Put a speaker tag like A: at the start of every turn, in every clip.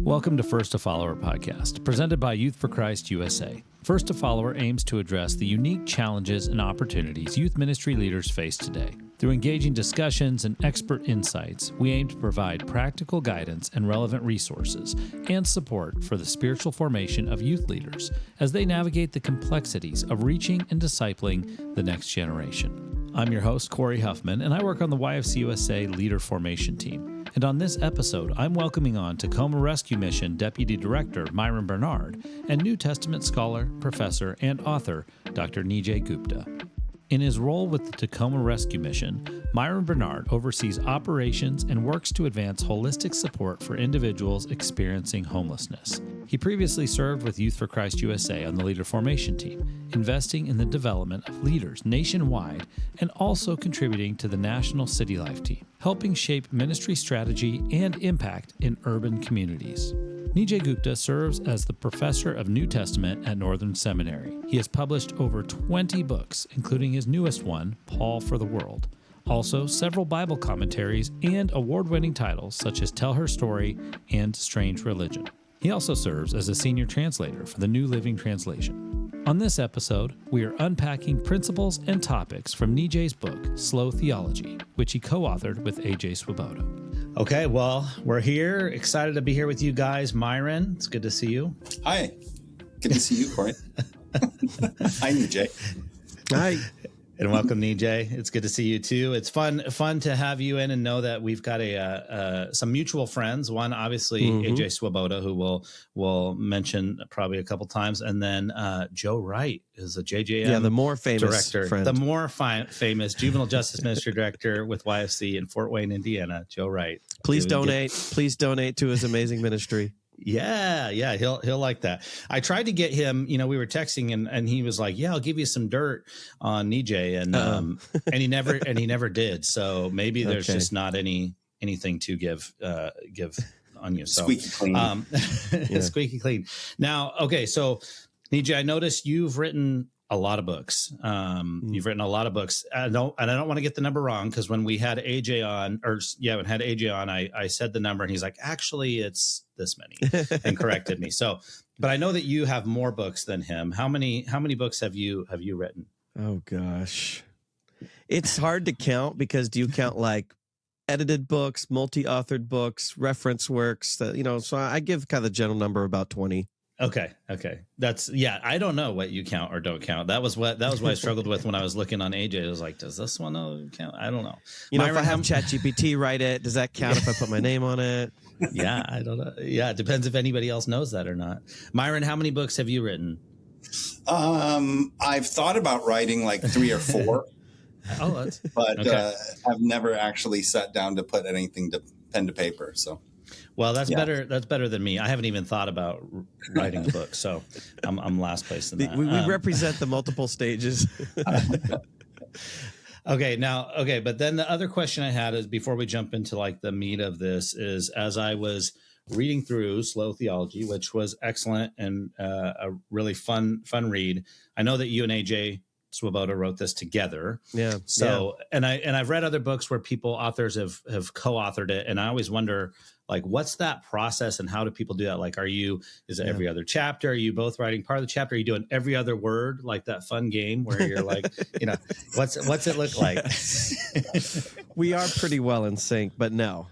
A: Welcome to First to Follower podcast, presented by Youth for Christ USA. First to Follower aims to address the unique challenges and opportunities youth ministry leaders face today. Through engaging discussions and expert insights, we aim to provide practical guidance and relevant resources and support for the spiritual formation of youth leaders as they navigate the complexities of reaching and discipling the next generation. I'm your host, Corey Huffman, and I work on the YFC USA Leader Formation Team. And on this episode, I'm welcoming on Tacoma Rescue Mission Deputy Director Myron Bernard and New Testament scholar, professor, and author Dr. Nijay Gupta. In his role with the Tacoma Rescue Mission, Myron Bernard oversees operations and works to advance holistic support for individuals experiencing homelessness. He previously served with Youth for Christ USA on the Leader Formation Team, investing in the development of leaders nationwide and also contributing to the National City Life Team, helping shape ministry strategy and impact in urban communities. Nijay Gupta serves as the professor of New Testament at Northern Seminary. He has published over 20 books, including his newest one, Paul for the World. Also, several Bible commentaries and award-winning titles such as Tell Her Story and Strange Religion. He also serves as a senior translator for the New Living Translation. On this episode, we are unpacking principles and topics from Nijay's book, Slow Theology, which he co-authored with A.J. Swoboda. Okay, well, we're here. Excited to be here with you guys. Myron, it's good to see you.
B: Hi. Good to see you, Corey. Hi, Nijay.
C: Hi.
A: And welcome, Nijay. It's good to see you too. It's fun to have you in and know that we've got some mutual friends. One, obviously, A.J. Swoboda, who we'll mention probably a couple times, and then Joe Wright is a JJM
C: the more famous
A: director,
C: friend.
A: the more famous Juvenile Justice Ministry Director with YFC in Fort Wayne, Indiana. Joe Wright.
C: Please donate. Please donate to his amazing ministry.
A: Yeah, he'll like that. I tried to get him, we were texting and he was like, "Yeah, I'll give you some dirt on Nijay," and he never did. So maybe there's just not anything to give on you. So
B: squeaky clean.
A: Squeaky clean. Now, okay, so Nijay, I noticed you've written a lot of books. You've written a lot of books. I don't want to get the number wrong, because when we had AJ on, I said the number and he's like, actually, it's this many, and corrected me. So, but I know that you have more books than him. How many books have you written?
C: Oh gosh, it's hard to count, because do you count like edited books, multi-authored books, reference works? So I give kind of the general number about 20.
A: Okay. I don't know what you count or don't count. That was what I struggled with when I was looking on AJ. I was like, does this one count? I don't know.
C: If I have ChatGPT write it, does that count if I put my name on it?
A: Yeah, I don't know. Yeah, it depends if anybody else knows that or not. Myron, how many books have you written?
B: I've thought about writing like 3 or 4. But
A: okay.
B: I've never actually sat down to put anything to pen to paper. So.
A: Well, that's better. That's better than me. I haven't even thought about writing a book, so I'm last place in that.
C: We represent the multiple stages.
A: Okay, but then the other question I had is, before we jump into like the meat of this, is as I was reading through Slow Theology, which was excellent and a really fun read. I know that you and AJ Swoboda wrote this together. Yeah. So, and I've read other books where authors have co-authored it, and I always wonder, like, what's that process and how do people do that? Like, is it every other chapter? Are you both writing part of the chapter? Are you doing every other word, like that fun game where you're like, what's it look like?
C: We are pretty well in sync, but no.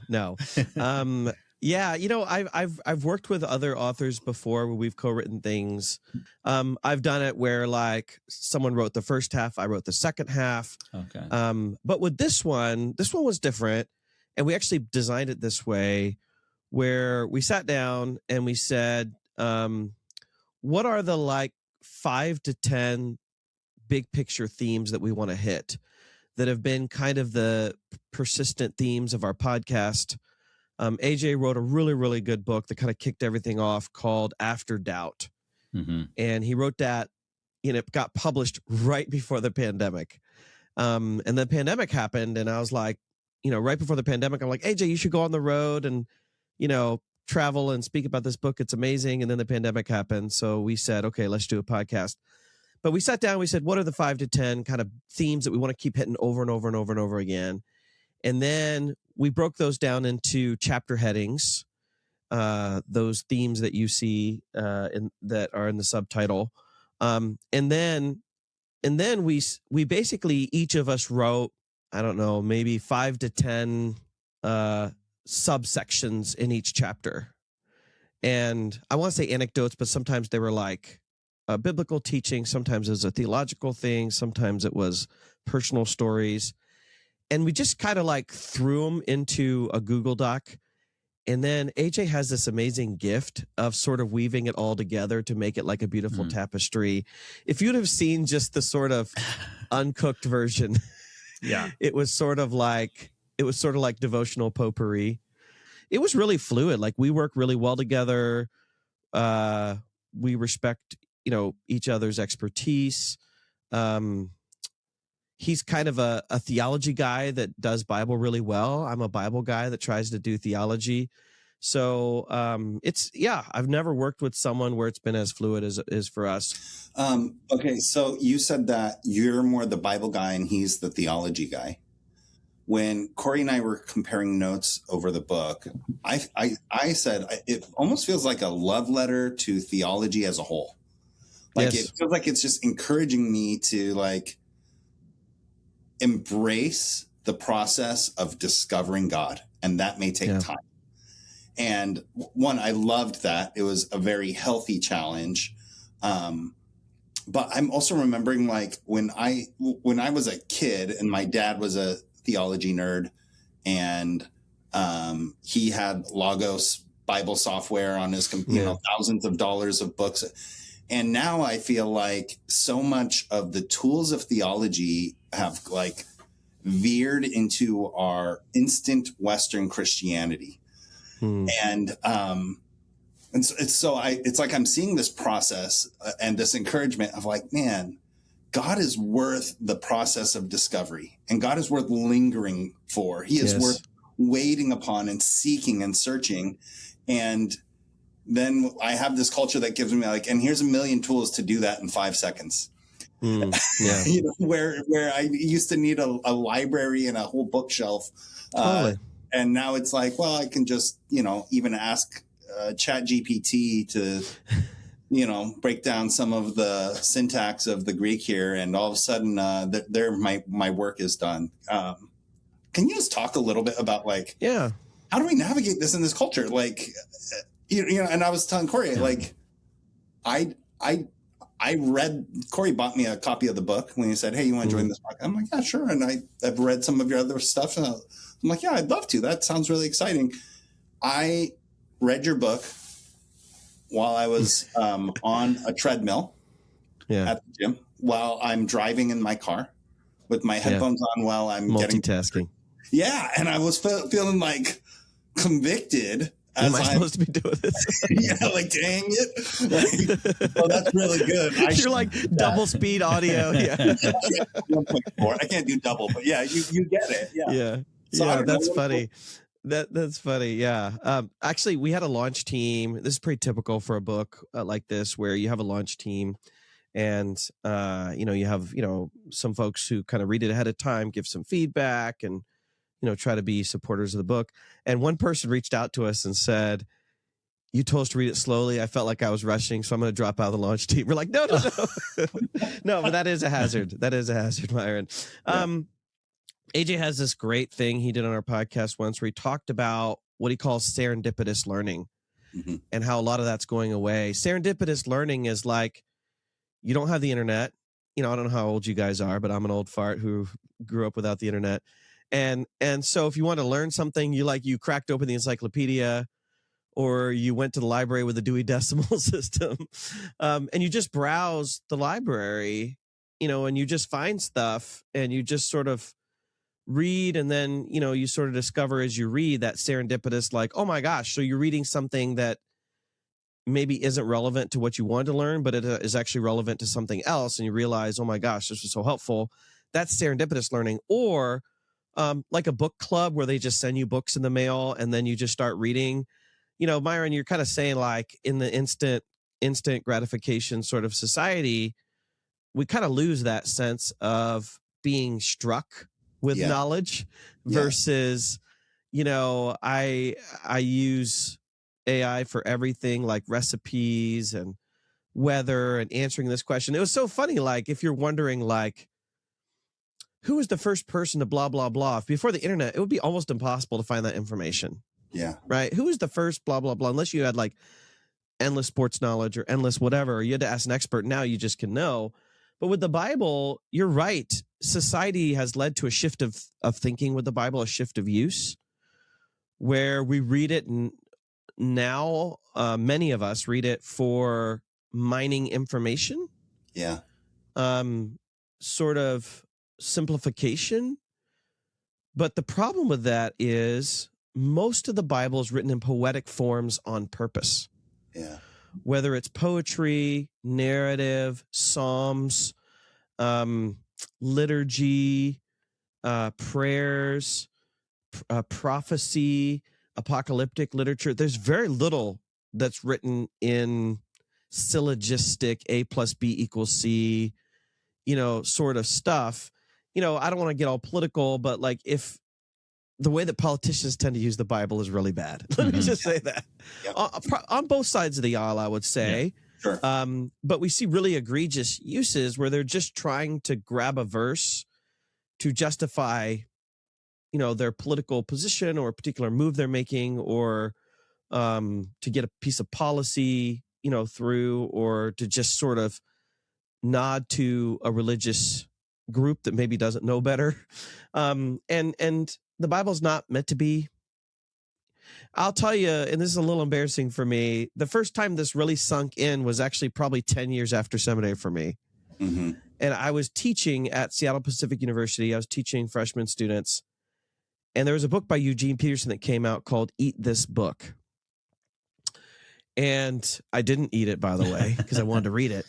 C: Yeah, I've worked with other authors before where we've co-written things. I've done it where like someone wrote the first half, I wrote the second half. Okay. But with this one was different, and we actually designed it this way, where we sat down and we said, what are the like 5 to 10 big picture themes that we want to hit that have been kind of the persistent themes of our podcast? AJ wrote a really, really good book that kind of kicked everything off called After Doubt. Mm-hmm. And he wrote that, it got published right before the pandemic. And the pandemic happened, and I was like, right before the pandemic, I'm like, AJ, you should go on the road and, travel and speak about this book. It's amazing. And then the pandemic happened. So we said, okay, let's do a podcast. But we sat down, we said, what are the 5 to 10 kind of themes that we want to keep hitting over and over and over and over again? And then we broke those down into chapter headings, those themes that you see that are in the subtitle. And then we basically, each of us wrote, I don't know, maybe 5 to 10 subsections in each chapter. And I want to say anecdotes, but sometimes they were like a biblical teaching. Sometimes it was a theological thing. Sometimes it was personal stories. And we just kind of like threw them into a Google Doc. And then AJ has this amazing gift of sort of weaving it all together to make it like a beautiful tapestry. If you'd have seen just the sort of uncooked version, it was sort of like devotional potpourri. It was really fluid. Like, we work really well together. We respect, each other's expertise. He's kind of a theology guy that does Bible really well. I'm a Bible guy that tries to do theology. So I've never worked with someone where it's been as fluid as it is for us.
B: Okay, so you said that you're more the Bible guy and he's the theology guy. When Corey and I were comparing notes over the book, I said it almost feels like a love letter to theology as a whole. Like, It feels like it's just encouraging me to like embrace the process of discovering God, and that may take time. And one, I loved that. It was a very healthy challenge. But I'm also remembering like when I was a kid and my dad was a theology nerd, and he had Logos Bible software on his computer, thousands of dollars of books. And now I feel like so much of the tools of theology have like veered into our instant Western Christianity. And it's like I'm seeing this process and this encouragement of like, man, God is worth the process of discovery, and God is worth lingering for. He is worth waiting upon and seeking and searching. And then I have this culture that gives me like, and here's a million tools to do that in 5 seconds. Where I used to need a library and a whole bookshelf. And now it's like, well, I can just, even ask ChatGPT to, break down some of the syntax of the Greek here, and all of a sudden my work is done. Can you just talk a little bit about like, how do we navigate this in this culture? Like, and I was telling Corey, like, I read, Corey bought me a copy of the book when he said, hey, you want to join this podcast? I'm like, yeah, sure. And I've read some of your other stuff. And I'm like, yeah, I'd love to. That sounds really exciting. I read your book while I was on a treadmill at the gym, while I'm driving in my car with my headphones on while I'm
C: multitasking.
B: And I was feeling like convicted.
C: Am I supposed to be doing this?
B: Like, dang it. Like, well, that's really good.
C: You're like double speed audio.
B: 1.4. I can't do double, but you get it. So
C: that's funny. That's funny. Yeah. Actually, we had a launch team. This is pretty typical for a book like this, where you have a launch team, and you have some folks who kind of read it ahead of time, give some feedback, and try to be supporters of the book. And one person reached out to us and said, you told us to read it slowly. I felt like I was rushing, so I'm going to drop out of the launch team. We're like, no. No, but that is a hazard. That is a hazard, Myron. AJ has this great thing he did on our podcast once where he talked about what he calls serendipitous learning, and how a lot of that's going away. Serendipitous learning is like, you don't have the internet. I don't know how old you guys are, but I'm an old fart who grew up without the internet. And so if you want to learn something, you cracked open the encyclopedia, or you went to the library with the Dewey Decimal System, and you just browse the library, and you just find stuff, and you just sort of read, and then you sort of discover as you read that serendipitous, like, oh my gosh, so you're reading something that maybe isn't relevant to what you wanted to learn, but it is actually relevant to something else, and you realize, oh my gosh, this was so helpful. That's serendipitous learning. Or like a book club where they just send you books in the mail, and then you just start reading. Myron, you're kind of saying like, in the instant gratification sort of society, we kind of lose that sense of being struck with knowledge versus, I use AI for everything like recipes and weather and answering this question. It was so funny. Like if you're wondering like, who was the first person to blah, blah, blah? Before the internet, it would be almost impossible to find that information.
B: Yeah.
C: Right. Who was the first blah, blah, blah, unless you had like endless sports knowledge or endless whatever, or you had to ask an expert. Now you just can know. But with the Bible, you're right. Society has led to a shift of thinking with the Bible, a shift of use, where we read it now. Many of us read it for mining information.
B: Yeah.
C: Sort of simplification. But the problem with that is most of the Bible is written in poetic forms on purpose.
B: Yeah.
C: Whether it's poetry, narrative, psalms, liturgy, prayers, prophecy, apocalyptic literature. There's very little that's written in syllogistic A plus B equals C, sort of stuff. I don't want to get all political, but like if the way that politicians tend to use the Bible is really bad. Let me just say that. Yep. On both sides of the aisle, I would say.
B: Yeah. Sure.
C: But we see really egregious uses where they're just trying to grab a verse to justify, their political position or a particular move they're making, or to get a piece of policy, through, or to just sort of nod to a religious group that maybe doesn't know better. And the Bible's not meant to be. I'll tell you, and this is a little embarrassing for me, the first time this really sunk in was actually probably 10 years after seminary for me.
B: Mm-hmm.
C: And I was teaching at Seattle Pacific University. I was teaching freshman students. And there was a book by Eugene Peterson that came out called Eat This Book. And I didn't eat it, by the way, because I wanted to read it.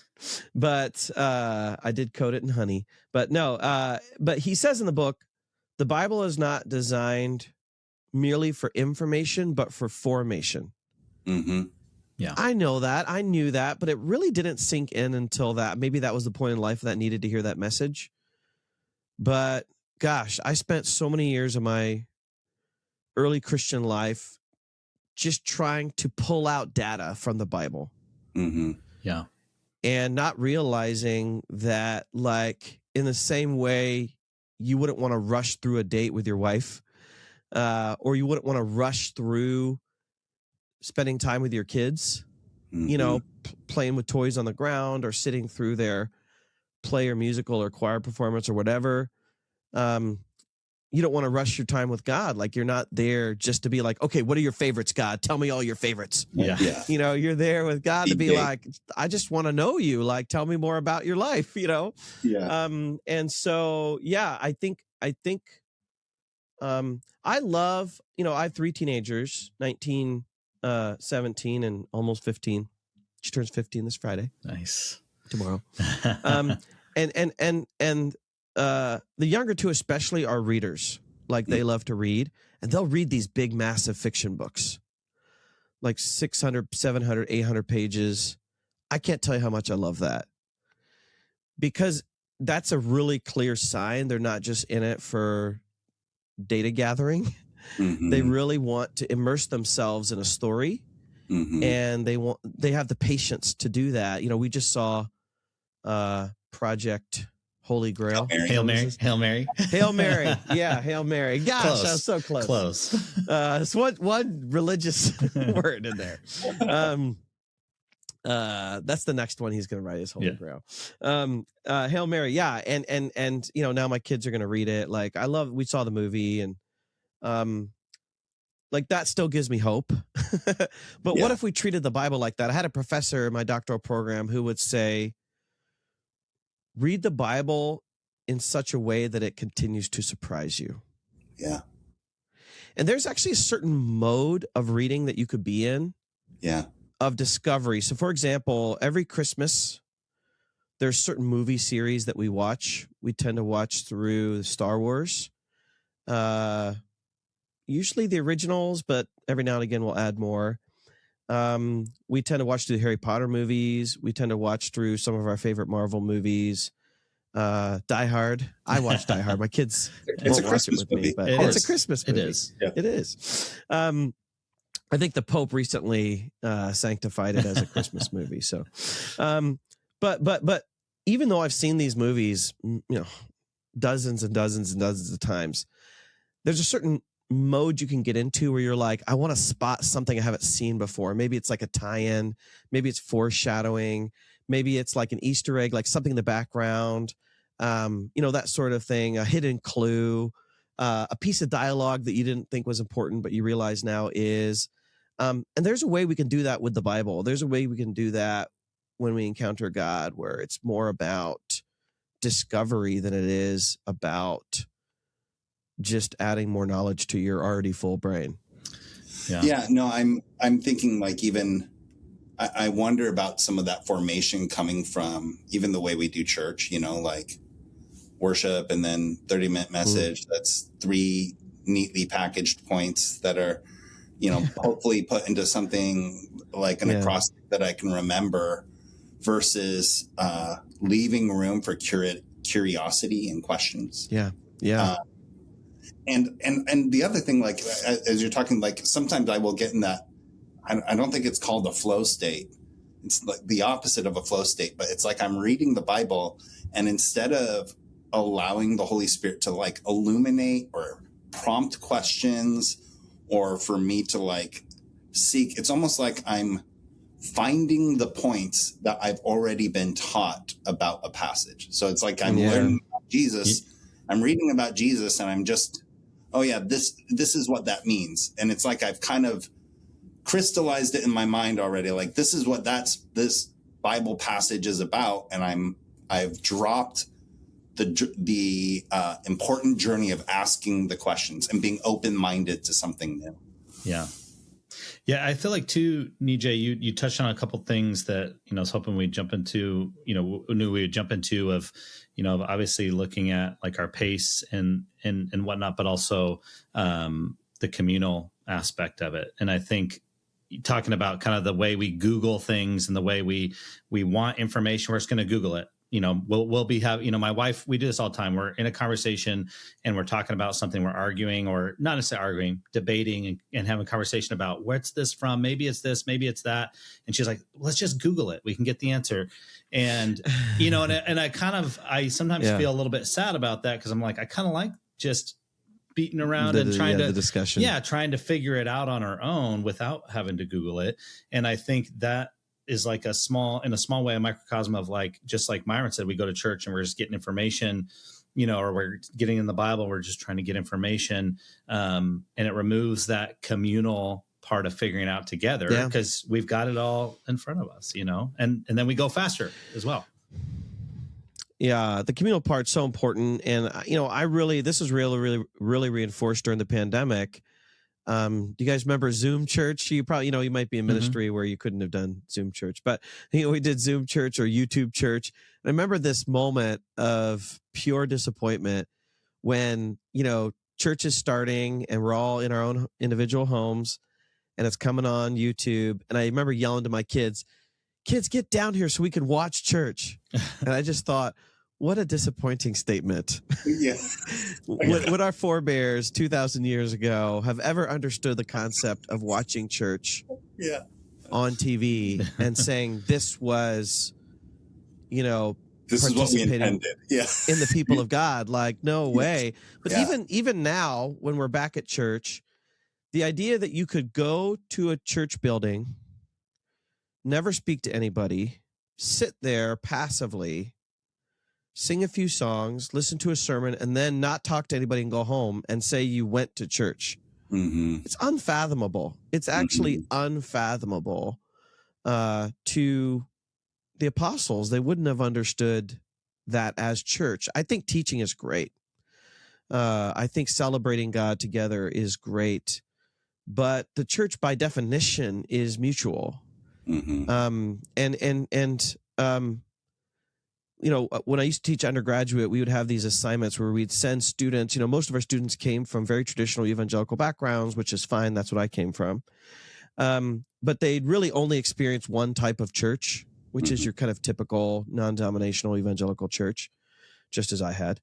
C: But I did coat it in honey. But no, but he says in the book, the Bible is not designed merely for information, but for formation.
B: Mm-hmm.
A: Yeah,
C: I know that. I knew that, but it really didn't sink in until that. Maybe that was the point in life that needed to hear that message. But gosh, I spent so many years of my early Christian life just trying to pull out data from the Bible.
B: Mm-hmm.
A: Yeah.
C: And not realizing that, like, in the same way you wouldn't want to rush through a date with your wife, or you wouldn't want to rush through spending time with your kids,
B: Mm-hmm.
C: Playing with toys on the ground or sitting through their play or musical or choir performance or whatever. You don't want to rush your time with God. Like, you're not there just to be like, okay, what are your favorites, God? Tell me all your favorites.
A: Yeah.
C: You're there with God to be like, I just want to know you. Like, tell me more about your life,
B: Yeah.
C: And so, yeah, I think I love, I have 3 teenagers, 19, 17, and almost 15. She turns 15 this Friday.
A: Nice.
C: Tomorrow. And the younger 2 especially are readers. Like, they love to read, and they'll read these big, massive fiction books, like 600, 700, 800 pages. I can't tell you how much I love that, because that's a really clear sign they're not just in it for data gathering.
B: Mm-hmm.
C: They really want to immerse themselves in a story,
B: Mm-hmm.
C: and they have the patience to do that. We just saw Project Holy Grail.
A: Hail Mary.
C: Yeah, Hail Mary. Gosh,
A: Close.
C: I was so close. It's one religious word in there. That's the next one he's going to write, is Holy Grail. Hail Mary. Yeah. And now my kids are going to read it. Like, we saw the movie, and like, that still gives me hope. But what if we treated the Bible like that? I had a professor in my doctoral program who would say, read the Bible in such a way that it continues to surprise you.
B: Yeah.
C: And there's actually a certain mode of reading that you could be in.
B: Yeah.
C: Of discovery. So, for example, every Christmas, there's certain movie series that we watch. We tend to watch through Star Wars. Usually the originals, but every now and again we'll add more. We tend to watch through the Harry Potter movies. We tend to watch through some of our favorite Marvel movies. Die Hard. I watch Die Hard. My kids
B: It's a
C: won't watch it
B: Christmas
C: with
B: movie.
C: me, but
A: It
C: it's
A: is.
C: a Christmas movie.
A: It is.
B: Yeah.
C: It is. I think the Pope recently sanctified it as a Christmas movie. So, but even though I've seen these movies, dozens and dozens and dozens of times, there's a certain mode you can get into where you're like, I want to spot something I haven't seen before. Maybe it's like a tie-in, maybe it's foreshadowing, maybe it's like an Easter egg, like something in the background, that sort of thing, a hidden clue, a piece of dialogue that you didn't think was important, but you realize now is. And there's a way we can do that with the Bible. There's a way we can do that when we encounter God, where it's more about discovery than it is about just adding more knowledge to your already full brain.
B: Yeah. No, I'm thinking like even I wonder about some of that formation coming from even the way we do church, like worship and then 30-minute message. That's 3 neatly packaged points that are, hopefully put into something like an acrostic that I can remember versus leaving room for curiosity and questions.
C: Yeah.
B: And the other thing, like, as you're talking, like, sometimes I will get in that, I don't think it's called a flow state. It's like the opposite of a flow state, but it's like I'm reading the Bible, and instead of allowing the Holy Spirit to like illuminate or prompt questions or for me to like seek, it's almost like I'm finding the points that I've already been taught about a passage. So it's like I'm learning about Jesus. I'm reading about Jesus and I'm just, this is what that means. And it's like I've kind of crystallized it in my mind already. Like this is what this Bible passage is about. And I've dropped the important journey of asking the questions and being open-minded to something new.
A: Yeah, I feel like too, Nijay, you touched on a couple things that, I was hoping we'd jump into, knew we would jump into of, obviously looking at like our pace and whatnot, but also the communal aspect of it. And I think talking about kind of the way we Google things and the way we want information, we're just going to Google it. We'll be my wife, we do this all the time. We're in a conversation and we're talking about something, we're arguing, or not necessarily arguing, debating and having a conversation about where's this from? Maybe it's this, maybe it's that. And she's like, let's just Google it. We can get the answer. And, and I sometimes feel a little bit sad about that. Cause I'm like, I kind of like just beating around and trying to the discussion. Trying to figure it out on our own without having to Google it. And I think that is like in a small way, a microcosm of like, just like Myron said, we go to church and we're just getting information, or we're getting in the Bible, we're just trying to get information. And it removes that communal part of figuring it out together because we've got it all in front of us, and then we go faster as well.
C: Yeah. The communal part's so important. And, this was really, really, really reinforced during the pandemic. Do you guys remember Zoom church? You probably, you might be in ministry where you couldn't have done Zoom church, but we did Zoom church or YouTube church. And I remember this moment of pure disappointment when, church is starting and we're all in our own individual homes and it's coming on YouTube. And I remember yelling to my kids, get down here so we can watch church. And I just thought, what a disappointing statement.
B: Yeah.
C: Would our forebears 2,000 years ago have ever understood the concept of watching church on TV and saying this was,
B: this is what we intended.
C: In the people of God? Like, no way. But even now, when we're back at church, the idea that you could go to a church building, never speak to anybody, sit there passively, sing a few songs, listen to a sermon, and then not talk to anybody and go home and say you went to church. It's unfathomable. It's actually unfathomable to the apostles. They wouldn't have understood that as church. I think teaching is great. I think celebrating God together is great. But the church, by definition, is mutual. When I used to teach undergraduate, we would have these assignments where we'd send students, most of our students came from very traditional evangelical backgrounds, which is fine. That's what I came from. But they'd really only experienced one type of church, which is your kind of typical non-denominational evangelical church. just as I had.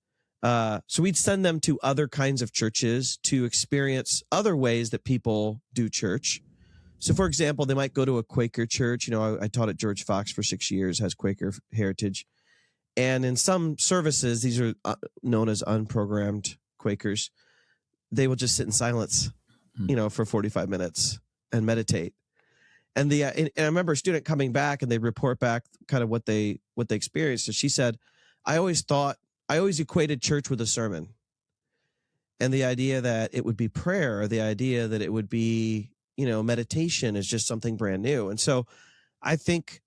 C: So we'd send them to other kinds of churches to experience other ways that people do church. So, for example, they might go to a Quaker church. I taught at George Fox for 6 years, has Quaker heritage. And in some services, these are known as unprogrammed Quakers. They will just sit in silence, for 45 minutes and meditate. And and I remember a student coming back, and they report back kind of what they experienced. And she said, I always equated church with a sermon, and the idea that it would be prayer, or the idea that it would be, meditation is just something brand new. And so I think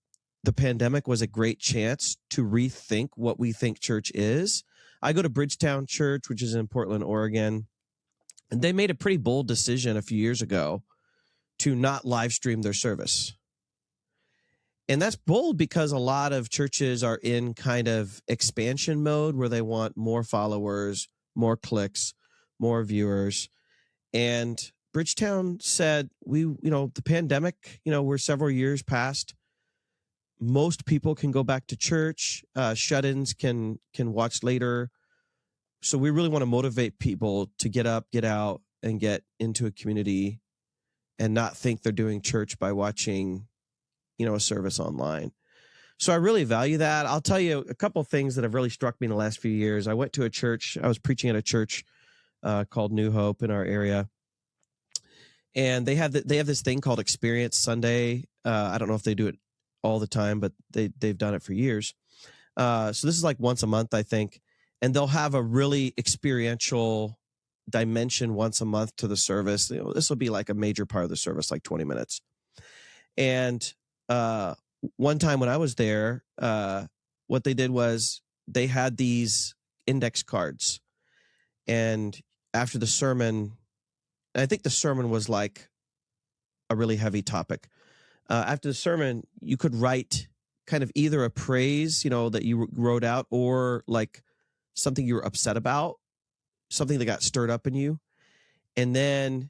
C: the pandemic was a great chance to rethink what we think church is. I go to Bridgetown Church, which is in Portland, Oregon, and they made a pretty bold decision a few years ago to not live stream their service. And that's bold because a lot of churches are in kind of expansion mode where they want more followers, more clicks, more viewers. And Bridgetown said, the pandemic, we're several years past. Most people can go back to church. Shut-ins can watch later. So we really want to motivate people to get up, get out, and get into a community and not think they're doing church by watching, a service online. So I really value that. I'll tell you a couple of things that have really struck me in the last few years. I went to a church. I was preaching at a church called New Hope in our area. And they have this thing called Experience Sunday. I don't know if they do it all the time, but they've done it for years. So this is like once a month, I think. And they'll have a really experiential dimension once a month to the service. This will be like a major part of the service, like 20 minutes. And one time when I was there, what they did was they had these index cards. And after the sermon, I think the sermon was like a really heavy topic. After the sermon, you could write kind of either a praise, that you wrote out, or like something you were upset about, something that got stirred up in you. And then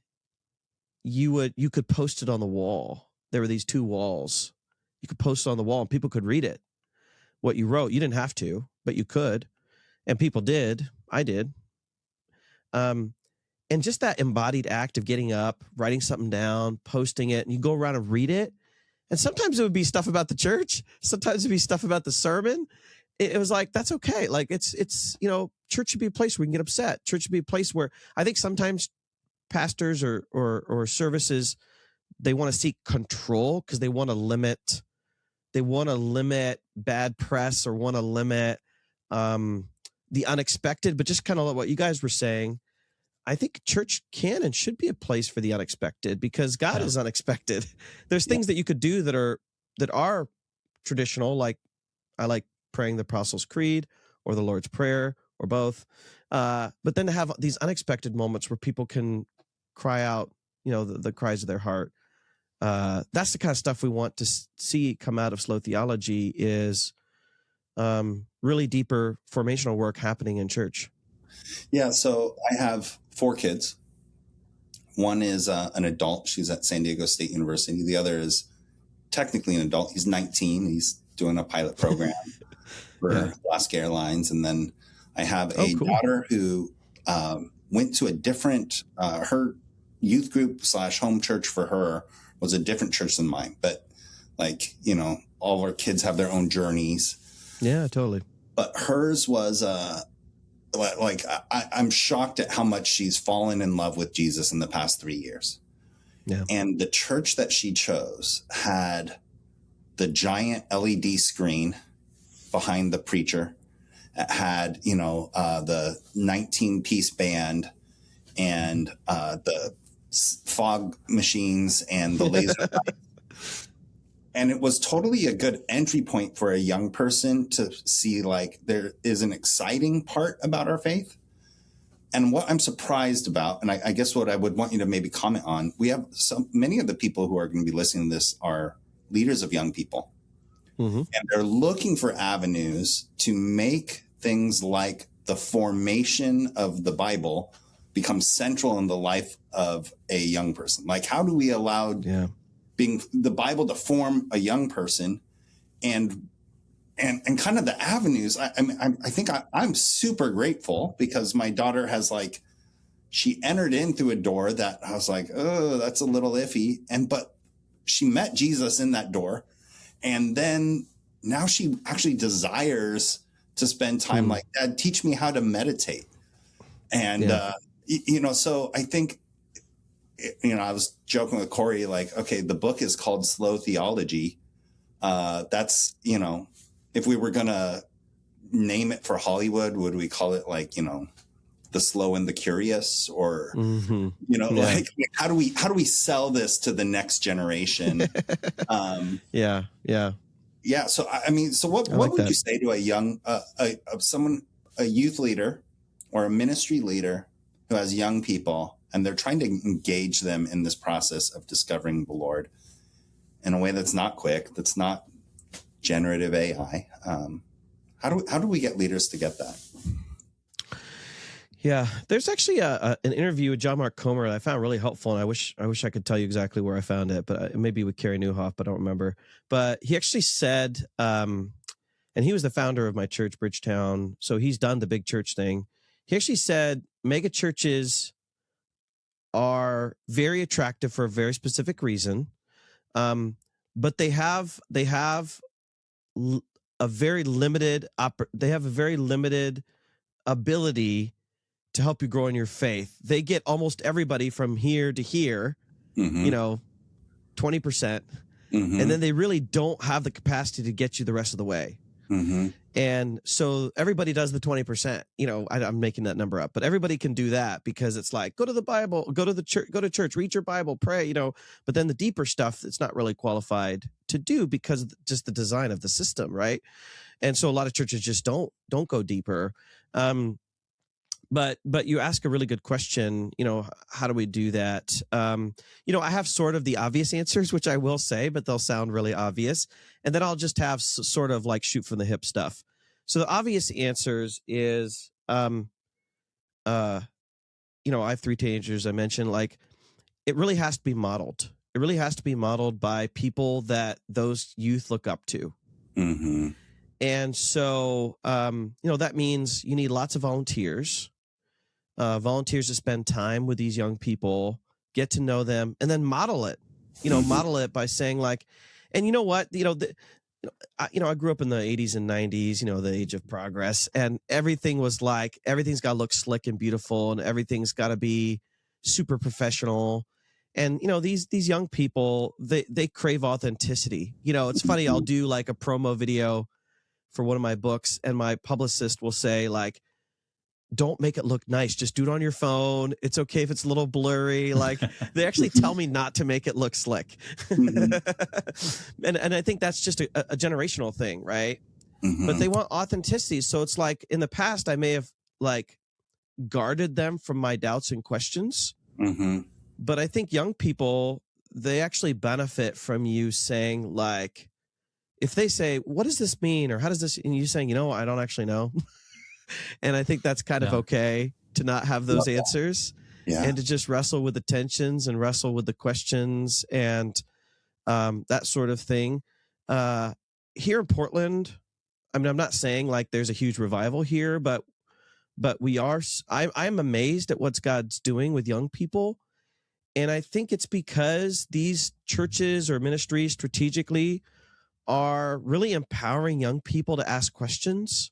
C: you could post it on the wall. There were these 2 walls. You could post it on the wall and people could read it, what you wrote. You didn't have to, but you could. And people did. I did. And just that embodied act of getting up, writing something down, posting it, and you go around and read it. And sometimes it would be stuff about the church. Sometimes it'd be stuff about the sermon. It was like, that's okay. Like it's church should be a place where we can get upset. Church should be a place where I think sometimes pastors or services, they want to seek control because they want to limit bad press, or want to limit the unexpected. But just kind of like what you guys were saying, I think church can and should be a place for the unexpected, because God is unexpected. There's things that you could do that are traditional, like I like praying the Apostles' Creed or the Lord's Prayer or both. But then to have these unexpected moments where people can cry out, the cries of their heart. That's the kind of stuff we want to see come out of Slow Theology, is really deeper formational work happening in church.
B: Yeah, so I have 4 kids. One is an adult. She's at San Diego State University. The other is technically an adult. He's 19. He's doing a pilot program for Alaska Airlines. And then I have a daughter who went to a different, her youth group / home church for her was a different church than mine. But all of our kids have their own journeys. Yeah,
C: totally.
B: But hers was I'm shocked at how much she's fallen in love with Jesus in the past 3 years. Yeah. And the church that she chose had the giant LED screen behind the preacher. It had, the 19-piece band and the fog machines and the laser lights. And it was totally a good entry point for a young person to see, like, there is an exciting part about our faith. And what I'm surprised about, and I guess what I would want you to maybe comment on, we have many of the people who are going to be listening to this are leaders of young people. Mm-hmm. And they're looking for avenues to make things like the formation of the Bible become central in the life of a young person. Like, how do we allow being the Bible to form a young person and and kind of the avenues. I think I'm super grateful because my daughter has she entered in through a door that I was like, oh, that's a little iffy. But she met Jesus in that door. And then now she actually desires to spend time like, Dad, teach me how to meditate. And, so I think, I was joking with Corey, okay, the book is called Slow Theology. That's, if we were going to name it for Hollywood, would we call it The Slow and the Curious, or, how do we sell this to the next generation?
C: Yeah.
B: So, so what would you say to a young, a youth leader or a ministry leader who has young people and they're trying to engage them in this process of discovering the Lord in a way that's not quick, that's not generative AI? How do we get leaders to get that?
C: Yeah, there's actually an interview with John Mark Comer that I found really helpful, and I wish I could tell you exactly where I found it, but maybe with Carrie Newhoff, but I don't remember. But he actually said, and he was the founder of my church, Bridgetown, so he's done the big church thing. He actually said mega churches are very attractive for a very specific reason, but they have a very limited ability to help you grow in your faith. They get almost everybody from here to here, 20%. And then they really don't have the capacity to get you the rest of the way. And so everybody does the 20%, I'm making that number up, but everybody can do that because it's like, go to the Bible, go to the church, go to church, read your Bible, pray, but then the deeper stuff, it's not really qualified to do because of just the design of the system. Right. And so a lot of churches just don't go deeper. But you ask a really good question, how do we do that? I have sort of the obvious answers, which I will say, but they'll sound really obvious. And then I'll just have sort of like shoot from the hip stuff. So the obvious answers is, I have 3 teenagers. I mentioned it really has to be modeled. It really has to be modeled by people that those youth look up to. And so, that means you need lots of volunteers. Volunteers to spend time with these young people, get to know them, and then model it. Model it by saying and you know what, I grew up in the 80s and 90s, the age of progress, and everything was everything's got to look slick and beautiful, and everything's got to be super professional. And these young people, they crave authenticity. It's funny. I'll do a promo video for one of my books, and my publicist will say don't make it look nice. Just do it on your phone. It's okay if it's a little blurry. They actually tell me not to make it look slick. And I think that's just a generational thing, right? But they want authenticity. So it's in the past, I may have guarded them from my doubts and questions. But I think young people, they actually benefit from you saying if they say, what does this mean? Or how does this, and you saying, I don't actually know. And I think that's kind of okay to not have those answers and to just wrestle with the tensions and wrestle with the questions and that sort of thing. Here in Portland, I'm not saying there's a huge revival here, but we are. I'm amazed at what God's doing with young people. And I think it's because these churches or ministries strategically are really empowering young people to ask questions,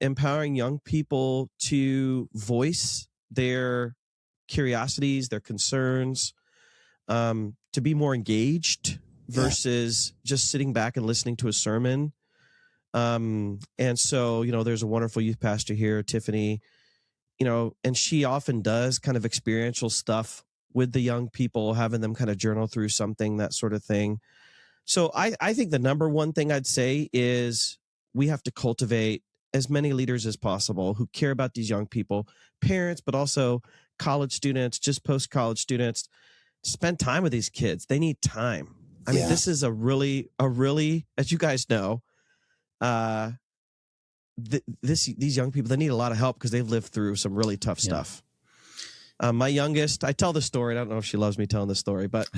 C: empowering young people to voice their curiosities, their concerns, to be more engaged versus just sitting back and listening to a sermon. And so, there's a wonderful youth pastor here, Tiffany, and she often does kind of experiential stuff with the young people, having them kind of journal through something, that sort of thing. So I think the number one thing I'd say is we have to cultivate as many leaders as possible who care about these young people, parents, but also college students, just post-college students, spend time with these kids. They need time. I mean, this is a really, as you guys know, these young people, they need a lot of help because they've lived through some really tough stuff. My youngest, I tell the story. I don't know if she loves me telling the story, but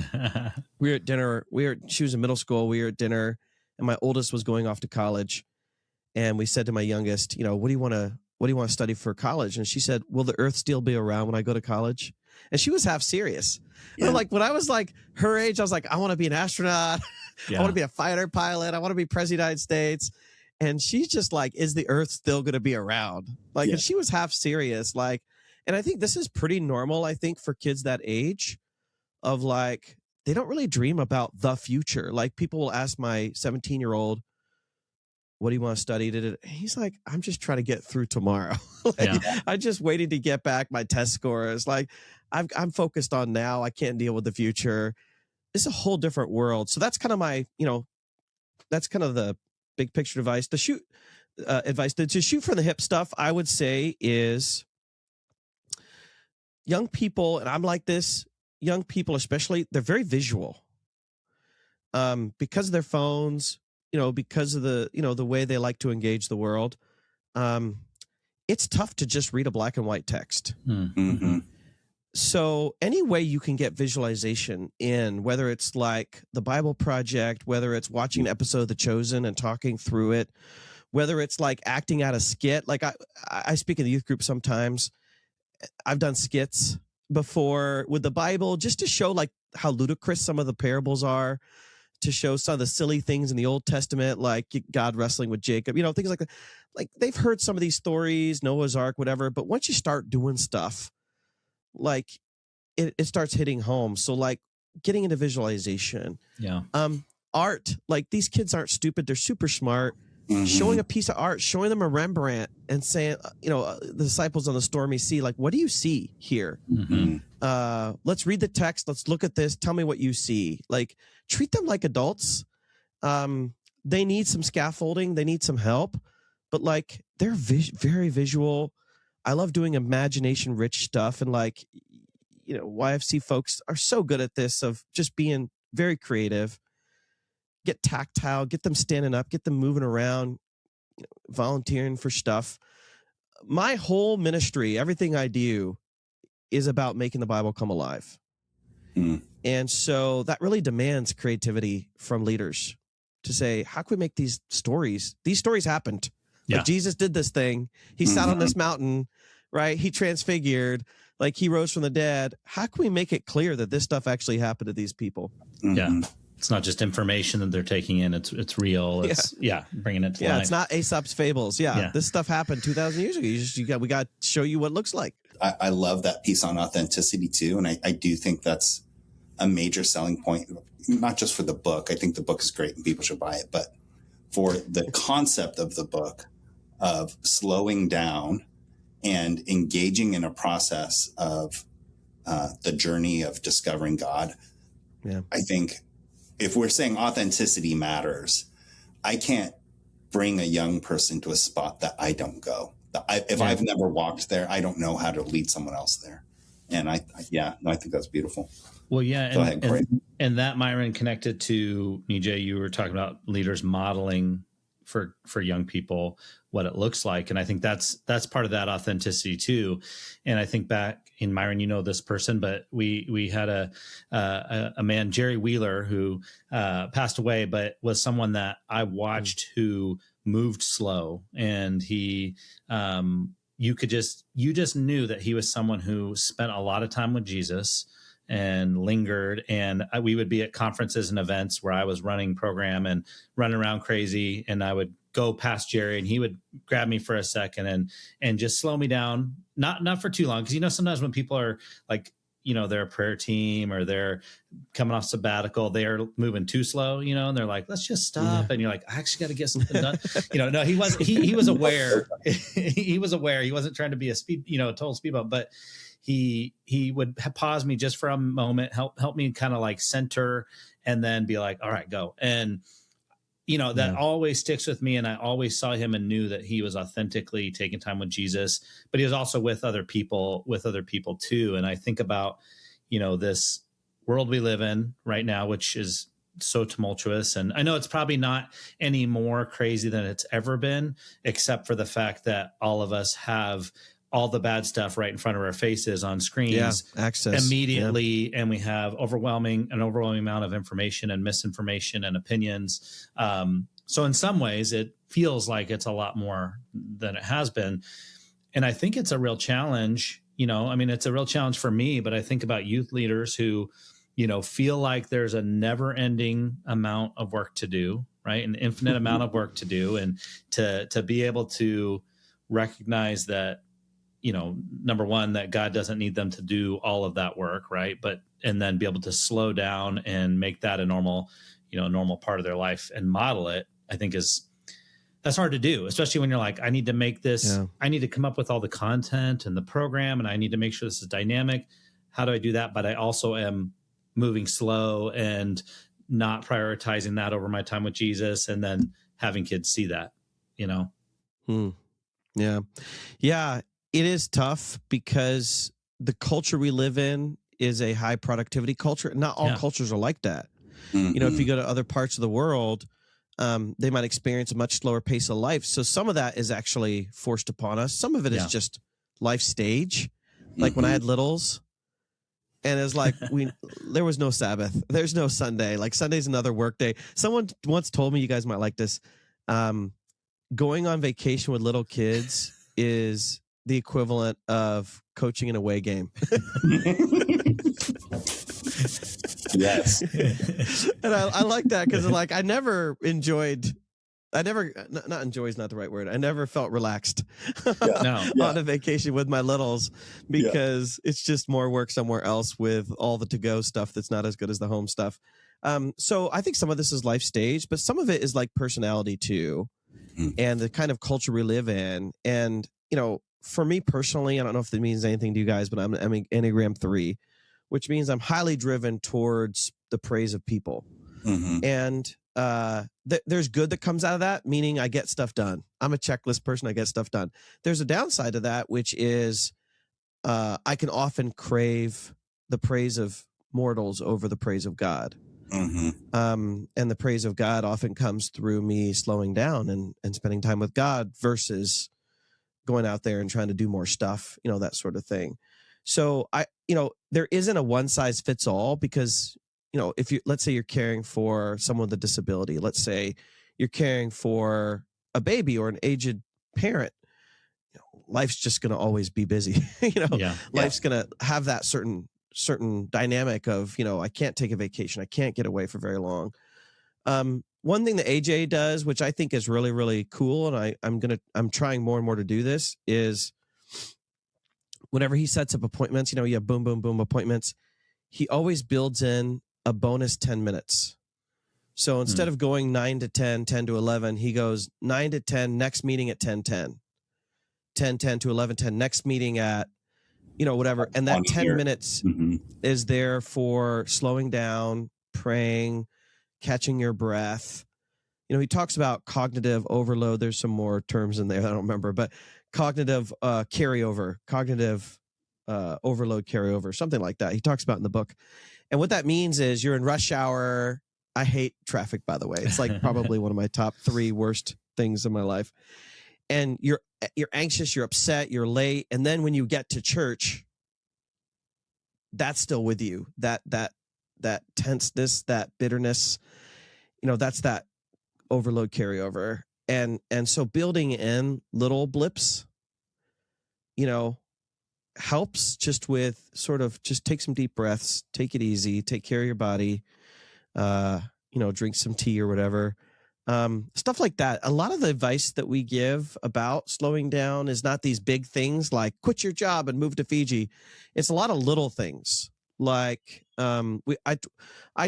C: we were at dinner. She was in middle school. We were at dinner, and my oldest was going off to college. And we said to my youngest, what do you want to study for college? And she said, will the earth still be around when I go to college? And she was half serious. Yeah. Like when I was like her age, I was like, I want to be an astronaut. Yeah. I want to be a fighter pilot. I want to be president of the United States. And she's just like, is the earth still going to be around? Like, and she was half serious. Like, and I think this is pretty normal, I think, for kids that age of like, they don't really dream about the future. Like people will ask my 17-year-old, what do you want to study? He's like, I'm just trying to get through tomorrow. I'm just waiting to get back my test scores. Like I'm focused on now. I can't deal with the future. It's a whole different world. So that's kind of my, that's kind of the big picture advice. To shoot from the hip stuff, I would say is young people, and I'm like this, young people especially, they're very visual because of their phones, because of the, the way they like to engage the world. It's tough to just read a black and white text. Mm-hmm. So any way you can get visualization in, whether it's like the Bible Project, whether it's watching an episode of The Chosen and talking through it, whether it's like acting out a skit. Like I speak in the youth group sometimes. I've done skits before with the Bible just to show like how ludicrous some of the parables are, to show some of the silly things in the Old Testament, like God wrestling with Jacob, things like that. Like they've heard some of these stories, Noah's Ark, whatever. But once you start doing stuff, like it starts hitting home. So like getting into visualization, art, like these kids aren't stupid. They're super smart. Mm-hmm. Showing a piece of art, showing them a Rembrandt and saying, the disciples on the stormy sea, like, what do you see here? Mm-hmm. Let's read the text. Let's look at this. Tell me what you see. Like treat them like adults. They need some scaffolding. They need some help, but like they're very visual. I love doing imagination rich stuff. And like, YFC folks are so good at this of just being very creative. Get tactile, get them standing up, get them moving around, volunteering for stuff. My whole ministry, everything I do is about making the Bible come alive. And so that really demands creativity from leaders to say, how can we make these stories happened? Like Jesus did this thing. He sat on this mountain, right? He transfigured, like he rose from the dead. How can we make it clear that this stuff actually happened to these people?
A: Yeah. It's not just information that they're taking in. It's real. It's bringing it to life.
C: It's not Aesop's fables. This stuff happened 2,000 years ago. We got to show you what it looks like.
B: I love that piece on authenticity too. And I do think that's a major selling point, not just for the book. I think the book is great and people should buy it, but for the concept of the book of slowing down and engaging in a process of the journey of discovering God. Yeah. I think if we're saying authenticity matters, I can't bring a young person to a spot that I don't go. If I've never walked there, I don't know how to lead someone else there. And I think that's beautiful.
A: Well, yeah. And that, Myron, connected to Nijay, you were talking about leaders modeling for young people what it looks like. And I think that's part of that authenticity too. And I think back in Myron, this person, but we had a man, Jerry Wheeler, who passed away, but was someone that I watched who moved slow. And he, you just knew that he was someone who spent a lot of time with Jesus and lingered. And we would be at conferences and events where I was running program and running around crazy. And I would go past Jerry and he would grab me for a second and just slow me down. Not for too long. Cause sometimes when people are like, they're a prayer team or they're coming off sabbatical, they're moving too slow, and they're like, let's just stop. Yeah. And you're like, I actually got to get something done. No, he was aware. He was aware. He wasn't trying to be a total speed bump, but he would pause me just for a moment, help me kind of like center and then be like, all right, go. And, that always sticks with me. And I always saw him and knew that he was authentically taking time with Jesus, but he was also with other people too. And I think about, this world we live in right now, which is so tumultuous. And I know it's probably not any more crazy than it's ever been, except for the fact that all of us have all the bad stuff right in front of our faces on screens
C: access
A: immediately. And we have an overwhelming amount of information and misinformation and opinions. So in some ways, it feels like it's a lot more than it has been. And I think it's a real challenge. I mean, it's a real challenge for me, but I think about youth leaders who, feel like there's a never ending amount of work to do, right? An infinite amount of work to do. And to be able to recognize that, number one, that God doesn't need them to do all of that work, right? And then be able to slow down and make that a normal part of their life and model it, I think that's hard to do, especially when you're like, I need to make this, I need to come up with all the content and the program, and I need to make sure this is dynamic. How do I do that? But I also am moving slow and not prioritizing that over my time with Jesus, and then having kids see that,
C: Yeah. Yeah. It is tough because the culture we live in is a high productivity culture. Not all cultures are like that.
B: Mm-hmm.
C: If you go to other parts of the world, they might experience a much slower pace of life. So some of that is actually forced upon us. Some of it is just life stage. Like when I had littles, and it's like there was no Sabbath. There's no Sunday. Like Sunday's another work day. Someone once told me, you guys might like this, going on vacation with little kids is the equivalent of coaching an away game.
B: Yes.
C: And I like that because like not enjoy is not the right word. I never felt relaxed on a vacation with my littles because it's just more work somewhere else with all the to-go stuff that's not as good as the home stuff. So I think some of this is life stage, but some of it is like personality too, and the kind of culture we live in. And, for me personally, I don't know if that means anything to you guys, but I'm Enneagram 3, which means I'm highly driven towards the praise of people.
B: Mm-hmm.
C: And there's good that comes out of that, meaning I get stuff done. I'm a checklist person. I get stuff done. There's a downside to that, which is I can often crave the praise of mortals over the praise of God.
B: Mm-hmm.
C: And the praise of God often comes through me slowing down and spending time with God versus going out there and trying to do more stuff, that sort of thing. So there isn't a one size fits all because, if let's say you're caring for someone with a disability, let's say you're caring for a baby or an aged parent, life's just going to always be busy. Life's going to have that certain dynamic of, I can't take a vacation. I can't get away for very long. One thing that AJ does, which I think is really, really cool, and I'm trying more and more to do this, is whenever he sets up appointments, you have boom, boom, boom appointments, he always builds in a bonus 10 minutes. So instead of going 9 to 10, 10 to 11, he goes 9 to 10, next meeting at 10:10, 10:10 to 11:10, next meeting at, whatever. And that 10 minutes is there for slowing down, praying, catching your breath. He talks about cognitive overload. There's some more terms in there I don't remember, but cognitive carryover, cognitive overload carryover, something like that. He talks about in the book. And what that means is you're in rush hour. I hate traffic, by the way. It's like probably one of my top 3 worst things in my life. And you're anxious, you're upset, you're late. And then when you get to church, that's still with you. That tenseness, that bitterness, that's that overload carryover. And so building in little blips, helps just with sort of just take some deep breaths, take it easy, take care of your body, drink some tea or whatever. Stuff like that. A lot of the advice that we give about slowing down is not these big things like quit your job and move to Fiji. It's a lot of little things. Like I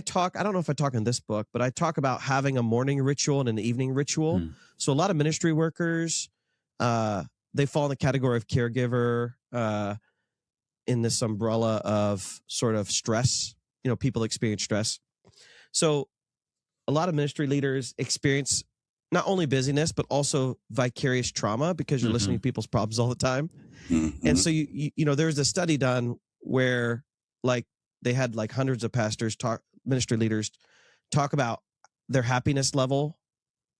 C: talk, I don't know if I talk in this book, but I talk about having a morning ritual and an evening ritual. So a lot of ministry workers, they fall in the category of caregiver in this umbrella of sort of stress. People experience stress. So a lot of ministry leaders experience not only busyness, but also vicarious trauma because you're listening to people's problems all the time. And so, there's a study done where like they had like hundreds of pastors ministry leaders talk about their happiness level.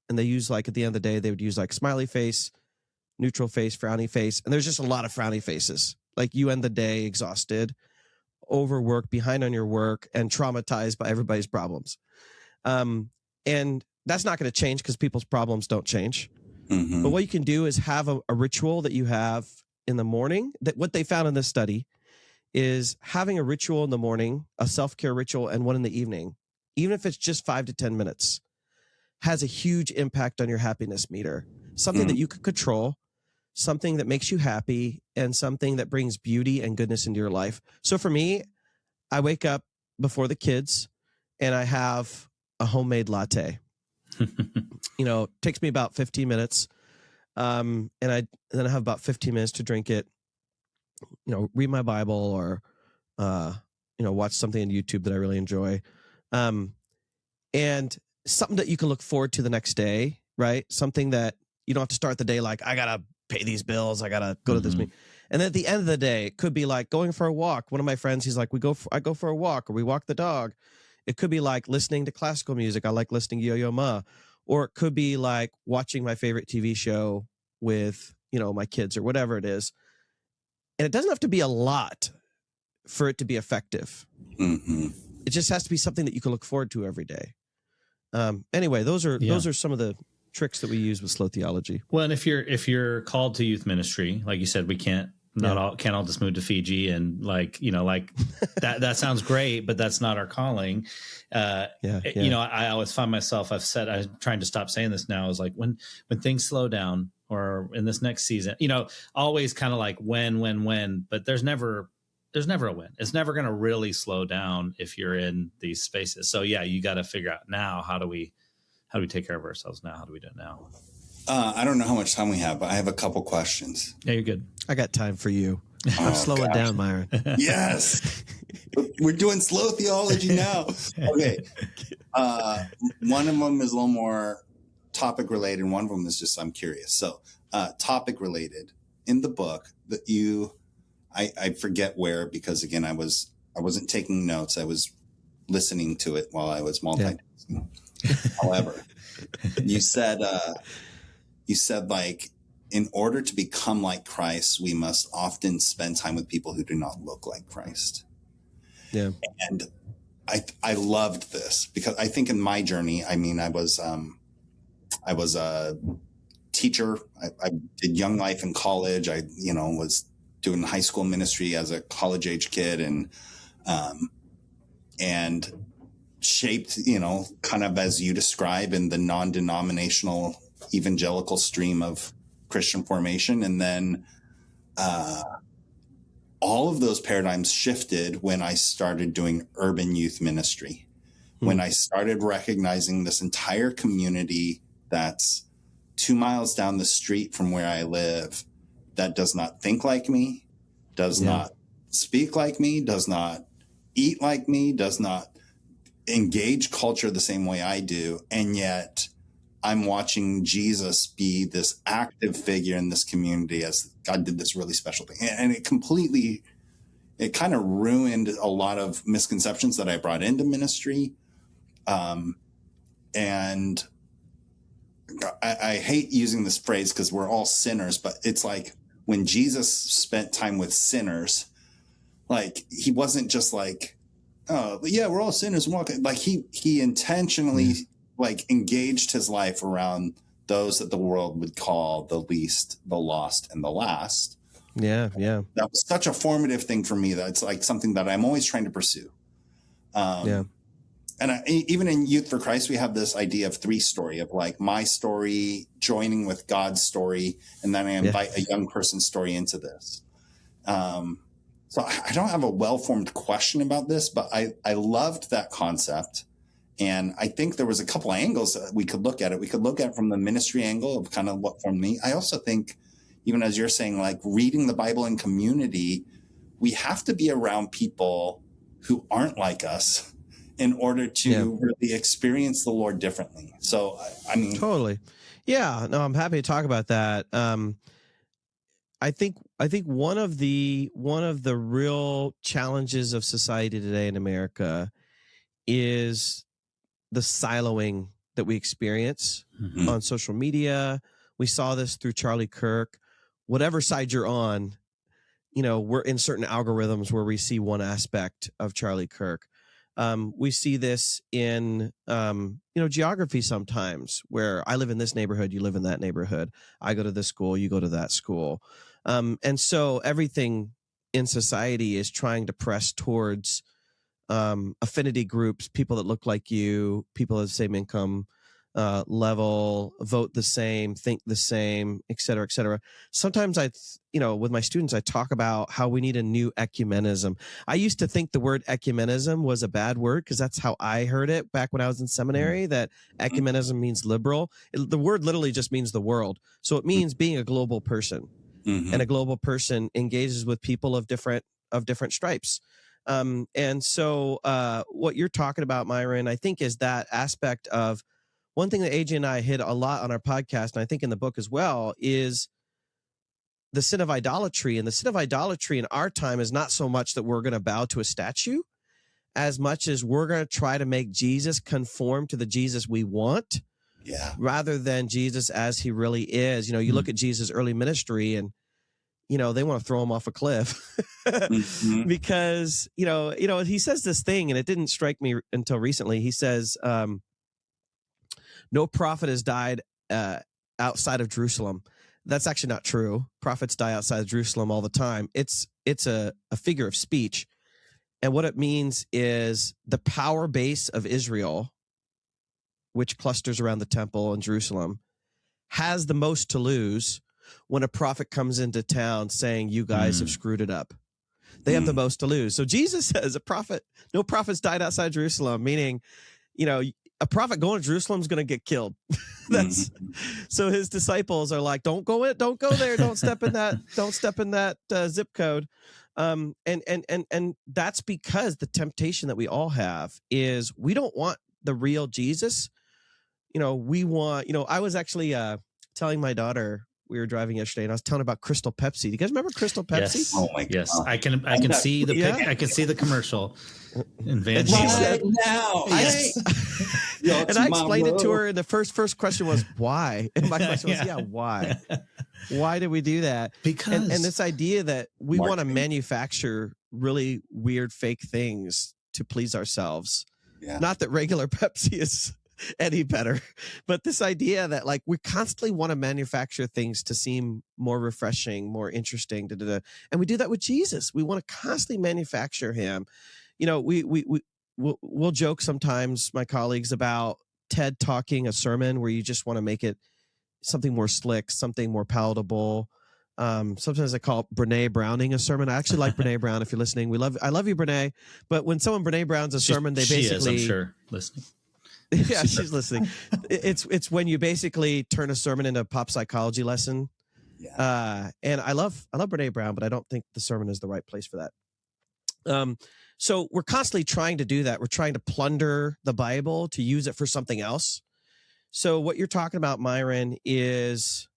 C: And they use like at the end of the day, they would use like smiley face, neutral face, frowny face. And there's just a lot of frowny faces. Like you end the day exhausted, overworked, behind on your work, and traumatized by everybody's problems. And that's not going to change because people's problems don't change.
B: Mm-hmm.
C: But what you can do is have a ritual that you have in the morning. That what they found in this study is having a ritual in the morning, a self-care ritual, and one in the evening, even if it's just 5 to 10 minutes, has a huge impact on your happiness meter. Something that you can control, something that makes you happy, and something that brings beauty and goodness into your life. So for me, I wake up before the kids and I have a homemade latte. It takes me about 15 minutes. And then I have about 15 minutes to drink it, read my Bible or, watch something on YouTube that I really enjoy. And something that you can look forward to the next day, right? Something that you don't have to start the day like, I got to pay these bills. I got to go to this meeting. And then at the end of the day, it could be like going for a walk. One of my friends, he's like, I go for a walk, or we walk the dog. It could be like listening to classical music. I like listening to Yo-Yo Ma. Or it could be like watching my favorite TV show with, my kids or whatever it is. And it doesn't have to be a lot for it to be effective.
B: Mm-hmm.
C: It just has to be something that you can look forward to every day. Anyway, those are some of the tricks that we use with Slow Theology.
A: Well, and if you're called to youth ministry, like you said, we can't all just move to Fiji and that sounds great, but that's not our calling. I always find myself, I'm trying to stop saying this now, is like when things slow down or in this next season, always kind of like when, but there's never a when. It's never going to really slow down if you're in these spaces. So you got to figure out now, how do we take care of ourselves now? How do we do it now?
B: I don't know how much time we have, but I have a couple questions.
A: Yeah, you're good.
C: I got time for you. I'm slowing down, Myron.
B: Yes. We're doing slow theology now. Okay. One of them is a little more topic related. One of them is just, I'm curious. So topic related in the book that I forget where, because again, I wasn't taking notes. I was listening to it while I was multitasking. Yeah. However, you said like, in order to become like Christ, we must often spend time with people who do not look like Christ.
C: Yeah.
B: And I loved this because I think in my journey, I was a teacher. I did Young Life in college. I, was doing high school ministry as a college age kid and shaped, kind of as you describe in the non-denominational evangelical stream of Christian formation. And then all of those paradigms shifted when I started doing urban youth ministry, when I started recognizing this entire community that's 2 miles down the street from where I live that does not think like me, does not speak like me, does not eat like me, does not engage culture the same way I do. And yet I'm watching Jesus be this active figure in this community as God did this really special thing. And it kind of ruined a lot of misconceptions that I brought into ministry. And I hate using this phrase because we're all sinners, but it's like when Jesus spent time with sinners, like he wasn't just like, oh yeah, we're all sinners. Like he intentionally like engaged his life around those that the world would call the least, the lost, and the last.
C: Yeah.
B: That was such a formative thing for me that it's like something that I'm always trying to pursue. And even in Youth for Christ, we have this idea of 3-story, of like my story joining with God's story, and then I invite a young person's story into this. So I don't have a well-formed question about this, but I loved that concept. And I think there was a couple of angles that we could look at it. We could look at it from the ministry angle of kind of what formed me. I also think, even as you're saying, like reading the Bible in community, we have to be around people who aren't like us in order to really experience the Lord differently. So, I mean,
C: totally. Yeah, no, I'm happy to talk about that. I think one of the real challenges of society today in America is the siloing that we experience on social media. We saw this through Charlie Kirk. Whatever side you're on, we're in certain algorithms where we see one aspect of Charlie Kirk. We see this in, geography sometimes, where I live in this neighborhood, you live in that neighborhood. I go to this school, you go to that school. And so everything in society is trying to press towards affinity groups, people that look like you, people of the same income level, vote the same, think the same, et cetera, et cetera. Sometimes with my students, I talk about how we need a new ecumenism. I used to think the word ecumenism was a bad word because that's how I heard it back when I was in seminary, that ecumenism means liberal. The word literally just means the world. So it means being a global person, and a global person engages with people of different stripes. And so what you're talking about, Myron, I think is that aspect of one thing that AJ and I hit a lot on our podcast, and I think in the book as well, is the sin of idolatry. And the sin of idolatry in our time is not so much that we're going to bow to a statue as much as we're going to try to make Jesus conform to the Jesus we want, rather than Jesus as he really is. You look at Jesus' early ministry and, they want to throw him off a cliff because, he says this thing, and it didn't strike me until recently. He says, no prophet has died outside of Jerusalem. That's actually not true. Prophets die outside of Jerusalem all the time. It's a figure of speech. And what it means is the power base of Israel, which clusters around the temple in Jerusalem, has the most to lose when a prophet comes into town saying, you guys have screwed it up. They have the most to lose. So Jesus says no prophets died outside Jerusalem, meaning, a prophet going to Jerusalem is going to get killed. So his disciples are like, don't go there. Don't step in that zip code. And that's because the temptation that we all have is we don't want the real Jesus. We want, I was actually telling my daughter, we were driving yesterday, and I was telling her about Crystal Pepsi. Do you guys remember Crystal Pepsi?
A: Yes.
B: Oh my God.
A: Yes. I can see the I can see the commercial in Van
B: Right now.
A: Yes.
C: And I explained it to her, and the first question was, why? And my question was, why? Why did we do that?
A: Because
C: and this idea that we want to manufacture really weird fake things to please ourselves. Yeah. Not that regular Pepsi is any better, but this idea that we constantly want to manufacture things to seem more refreshing, more interesting, and we do that with Jesus. We want to constantly manufacture him. We'll joke sometimes, my colleagues, about TED talking a sermon where you just want to make it something more slick, something more palatable. Sometimes I call Brene Browning a sermon. I actually like Brene Brown. If you're listening, I love you, Brene. But when someone Brene Brown's a sermon, they basically,
A: I'm sure, listening.
C: Yeah, she's listening. It's when you basically turn a sermon into a pop psychology lesson. Yeah. And I love Brene Brown, but I don't think the sermon is the right place for that. So we're constantly trying to do that. We're trying to plunder the Bible to use it for something else. So what you're talking about, Myron, is,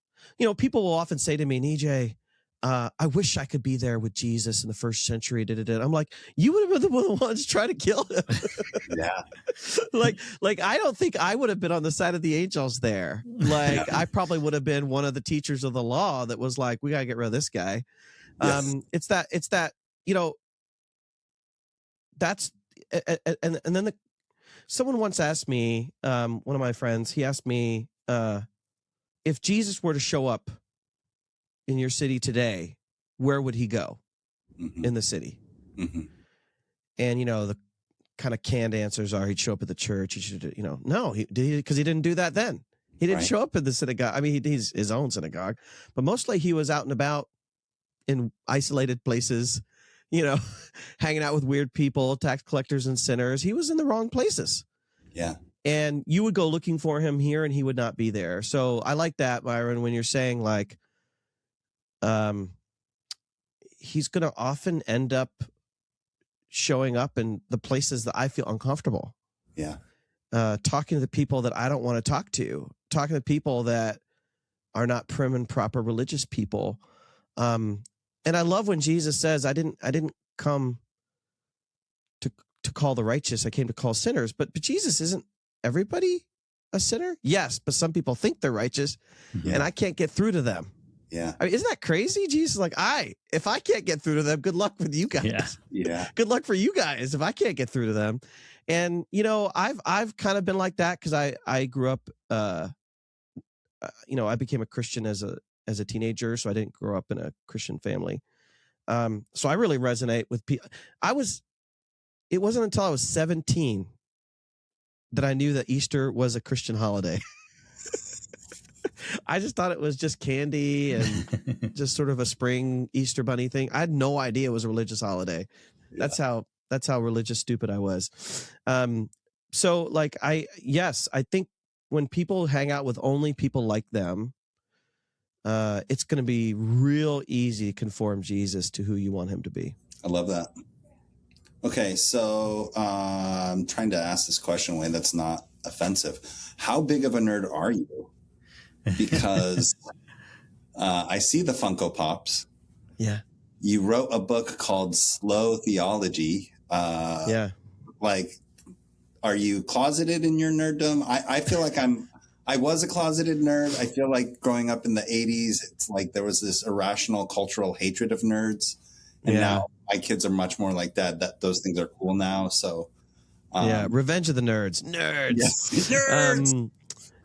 C: people will often say to me, Nijay, I wish I could be there with Jesus in the first century. I'm like, you would have been the ones trying to kill him.
B: Yeah.
C: like I don't think I would have been on the side of the angels there. I probably would have been one of the teachers of the law that was like, we got to get rid of this guy. Yes. It's that, that's, and then someone once asked me, one of my friends, he asked me, if Jesus were to show up in your city today, where would he go in the city? And, the kind of canned answers are he'd show up at the church. He should, no, because he didn't do that then. He didn't show up at the synagogue. I mean, he's his own synagogue, but mostly he was out and about in isolated places, hanging out with weird people, tax collectors and sinners. He was in the wrong places. Yeah. And you would go looking for him here and he would not be there. So I like that, Myron, when you're saying he's going to often end up showing up in the places that I feel uncomfortable. Yeah. Talking to the people that I don't want to talk to, talking to people that are not prim and proper religious people. And I love when Jesus says, I didn't come to call the righteous. I came to call sinners. But Jesus, isn't everybody a sinner? Yes, but some people think they're righteous, and I can't get through to them.
B: Yeah.
C: I mean, isn't that crazy? Jesus is like, if I can't get through to them, good luck with you guys.
A: Yeah.
B: Yeah.
C: Good luck for you guys if I can't get through to them. And I've kind of been like that because I grew up I became a Christian as a teenager, so I didn't grow up in a Christian family. So I really resonate with people. It wasn't until I was 17 that I knew that Easter was a Christian holiday. I just thought it was just candy and just sort of a spring Easter bunny thing. I had no idea it was a religious holiday. Yeah. That's how religious stupid I was. So like I think when people hang out with only people like them, it's going to be real easy to conform Jesus to who you want him to be.
B: I love that. Okay, so I'm trying to ask this question in a way that's not offensive. How big of a nerd are you? Because I see the Funko Pops.
C: Yeah.
B: You wrote a book called Slow Theology.
C: Yeah.
B: Like, are you closeted in your nerddom? I feel like I was a closeted nerd. I feel like growing up in the 80s, it's like there was this irrational cultural hatred of nerds. And now my kids are much more like that those things are cool now. So,
C: Revenge of the Nerds. Nerds.
B: Yes. Nerds.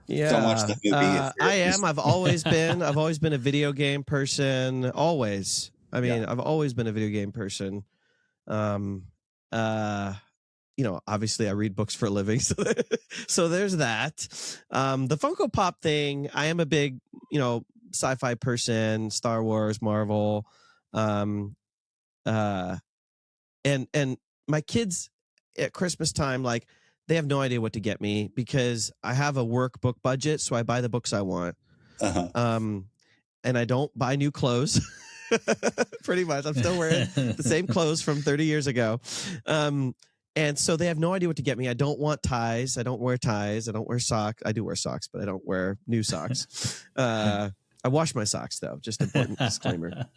C: Yeah.
B: Don't watch the movie.
C: I am. I've always been a video game person. Always. I mean, I've always been a video game person. Obviously I read books for a living. So there's that. The Funko Pop thing, I am a big, sci-fi person, Star Wars, Marvel. And my kids at Christmas time, like, they have no idea what to get me because I have a workbook budget, so I buy the books I want. And I don't buy new clothes. Pretty much, I'm still wearing the same clothes from 30 years ago. And so they have no idea what to get me. I don't want ties. I don't wear ties. I don't wear socks. I do wear socks, but I don't wear new socks. I wash my socks though. Just important disclaimer.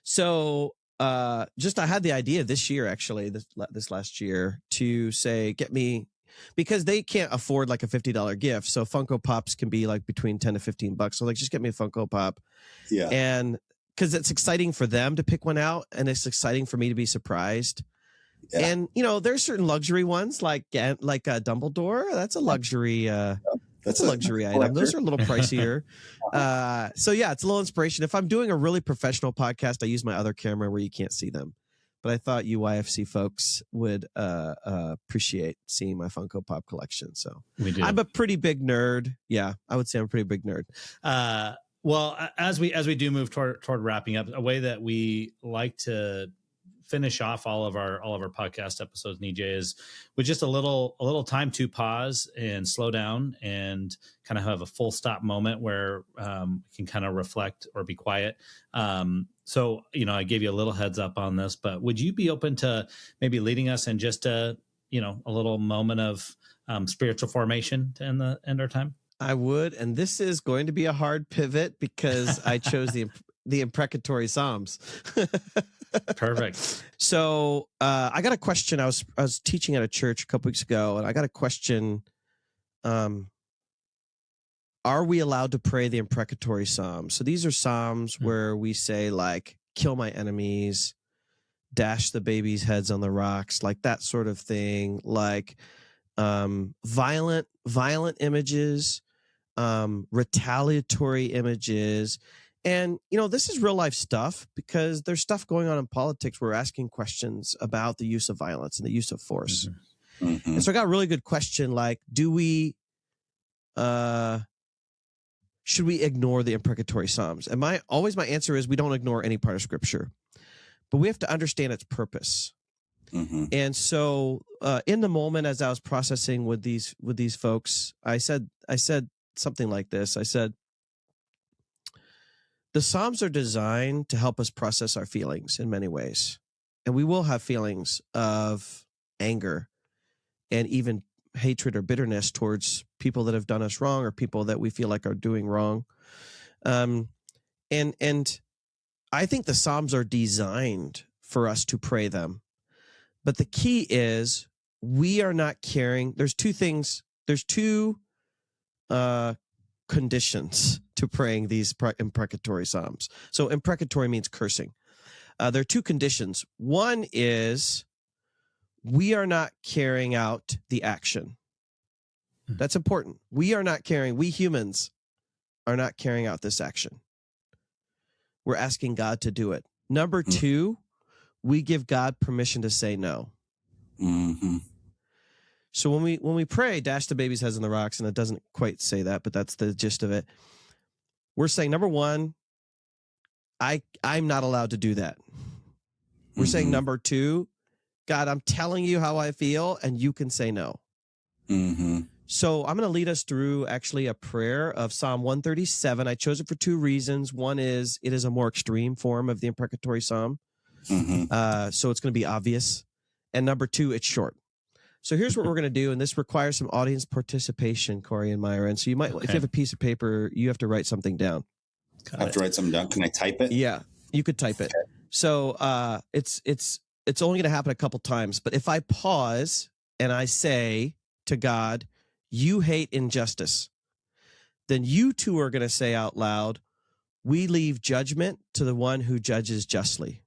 C: So I had the idea this year, actually, this last year, to say, get me, because they can't afford like a $50 gift. So Funko Pops can be like between 10 to 15 bucks. So like, just get me a Funko Pop. Yeah. And because it's exciting for them to pick one out and it's exciting for me to be surprised. Yeah. And, there's certain luxury ones like Dumbledore. That's a luxury. That's a luxury item. Those are a little pricier. So yeah, it's a little inspiration. If I'm doing a really professional podcast, I use my other camera where you can't see them. But I thought you YFC folks would appreciate seeing my Funko Pop collection. So
A: we do.
C: I'm a pretty big nerd. Yeah, I would say I'm a pretty big nerd.
A: Well, as we do move toward wrapping up, a way that we like to finish off all of our podcast episodes, Nijay, is with just a little time to pause and slow down and kind of have a full stop moment where we can kind of reflect or be quiet. So, I gave you a little heads up on this, but would you be open to maybe leading us in just a little moment of spiritual formation to end our time?
C: I would, and this is going to be a hard pivot because I chose the imprecatory Psalms.
A: Perfect.
C: So I got a question. I was teaching at a church a couple weeks ago, and I got a question. Are we allowed to pray the imprecatory Psalms? So these are Psalms where we say, like, kill my enemies, dash the babies' heads on the rocks, like that sort of thing, like violent images, retaliatory images. And, this is real life stuff because there's stuff going on in politics. We're asking questions about the use of violence and the use of force. Mm-hmm. And so I got a really good question, like, should we ignore the imprecatory Psalms? And my answer is we don't ignore any part of Scripture, but we have to understand its purpose. Mm-hmm. And so in the moment, as I was processing with these folks, I said something like this. I said, the Psalms are designed to help us process our feelings in many ways. And we will have feelings of anger and even hatred or bitterness towards people that have done us wrong or people that we feel like are doing wrong. And I think the Psalms are designed for us to pray them. But the key is we are not carrying. There's two things. There's two conditions to praying these imprecatory psalms. So imprecatory means cursing. There are two conditions. One is we are not carrying out the action. That's important. We humans are not carrying out this action. We're asking God to do it. Number two, we give God permission to say no.
B: Mm-hmm.
C: So when we pray, dash the baby's heads on the rocks, and it doesn't quite say that, but that's the gist of it. We're saying, number one, I'm not allowed to do that. We're saying, number two, God, I'm telling you how I feel, and you can say no.
B: Mm-hmm.
C: So I'm going to lead us through actually a prayer of Psalm 137. I chose it for two reasons. One is it is a more extreme form of the imprecatory psalm.
B: Mm-hmm.
C: So it's going to be obvious. And number two, it's short. So here's what we're going to do, and this requires some audience participation, Corey and Myron. So you might, if you have a piece of paper, you have to write something down.
B: I have to write something down. Can I type it?
C: Yeah, you could type it. So it's only going to happen a couple times. But if I pause and I say to God, you hate injustice, then you two are going to say out loud, we leave judgment to the one who judges justly.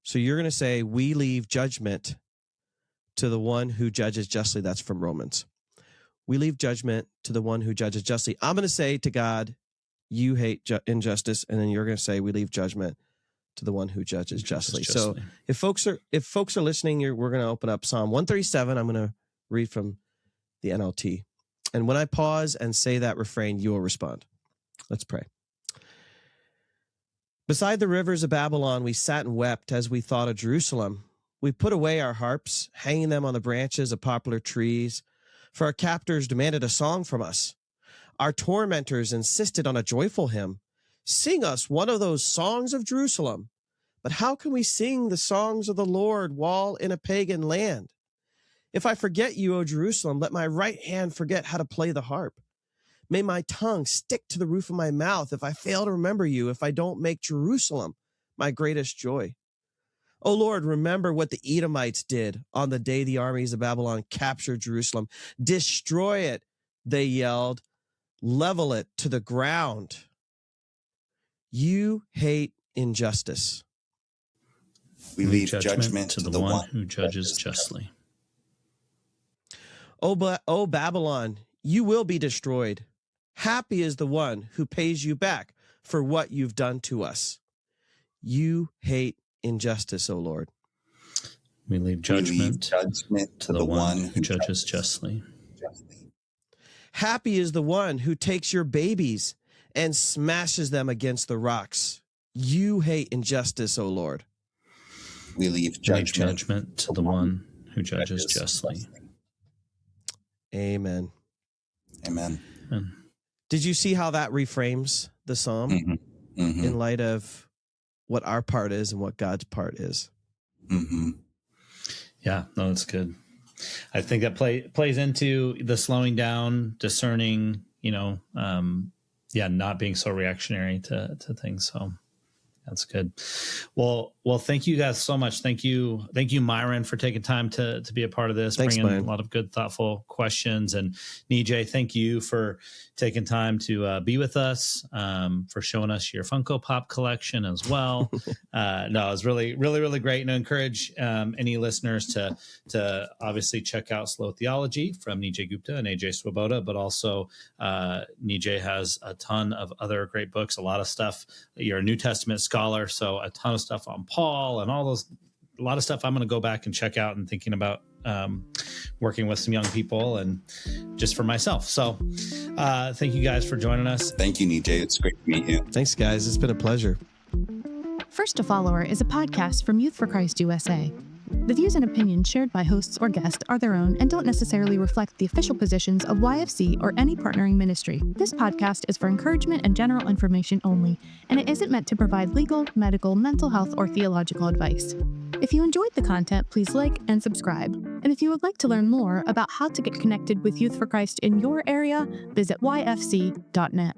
C: So you're going to say, we leave judgment to the one who judges justly. That's from Romans. We leave judgment to the one who judges justly. I'm going to say to God, you hate injustice. And then you're going to say, we leave judgment to the one who judges justly. So if folks are listening, we're going to open up Psalm 137. I'm going to read from the NLT. And when I pause and say that refrain, you will respond. Let's pray. Beside the rivers of Babylon, we sat and wept as we thought of Jerusalem. We put away our harps, hanging them on the branches of poplar trees, for our captors demanded a song from us. Our tormentors insisted on a joyful hymn. Sing us one of those songs of Jerusalem. But how can we sing the songs of the Lord while in a pagan land? If I forget you, O Jerusalem, let my right hand forget how to play the harp. May my tongue stick to the roof of my mouth if I fail to remember you, if I don't make Jerusalem my greatest joy. O Lord, remember what the Edomites did on the day the armies of Babylon captured Jerusalem. Destroy it, they yelled. Level it to the ground. You hate injustice.
B: We leave judgment to the one who judges justly.
C: O Babylon, you will be destroyed. Happy is the one who pays you back for what you've done to us. You hate injustice, O Lord.
A: We leave judgment to the one who judges justly.
C: Happy is the one who takes your babies and smashes them against the rocks. You hate injustice, O Lord.
B: We leave judgment
A: to the one who judges justly.
C: Amen.
B: Amen.
C: Did you see how that reframes the psalm in light of what our part is and what God's part is?
B: Mm-hmm.
A: Yeah, no, that's good. I think that plays into the slowing down, discerning, not being so reactionary to things. So that's good. Well, thank you guys so much. Thank you, Myron, for taking time to be a part of this.
C: Thanks,
A: bringing
C: Myron.
A: A lot of good, thoughtful questions. And Nijay, thank you for taking time to be with us, for showing us your Funko Pop collection as well. No, it was really, really, really great. And I encourage any listeners to obviously check out Slow Theology from Nijay Gupta and AJ Swoboda, but also Nijay has a ton of other great books, a lot of stuff. You're a New Testament scholar, so a ton of stuff on Paul and all those, a lot of stuff I'm going to go back and check out and thinking about working with some young people and just for myself. So thank you guys for joining us.
B: Thank you, Nijay. It's great to meet you.
C: Thanks, guys. It's been a pleasure.
D: First a Follower is a podcast from Youth for Christ USA. The views and opinions shared by hosts or guests are their own and don't necessarily reflect the official positions of YFC or any partnering ministry. This podcast is for encouragement and general information only, and it isn't meant to provide legal, medical, mental health, or theological advice. If you enjoyed the content, please like and subscribe. And if you would like to learn more about how to get connected with Youth for Christ in your area, visit yfc.net.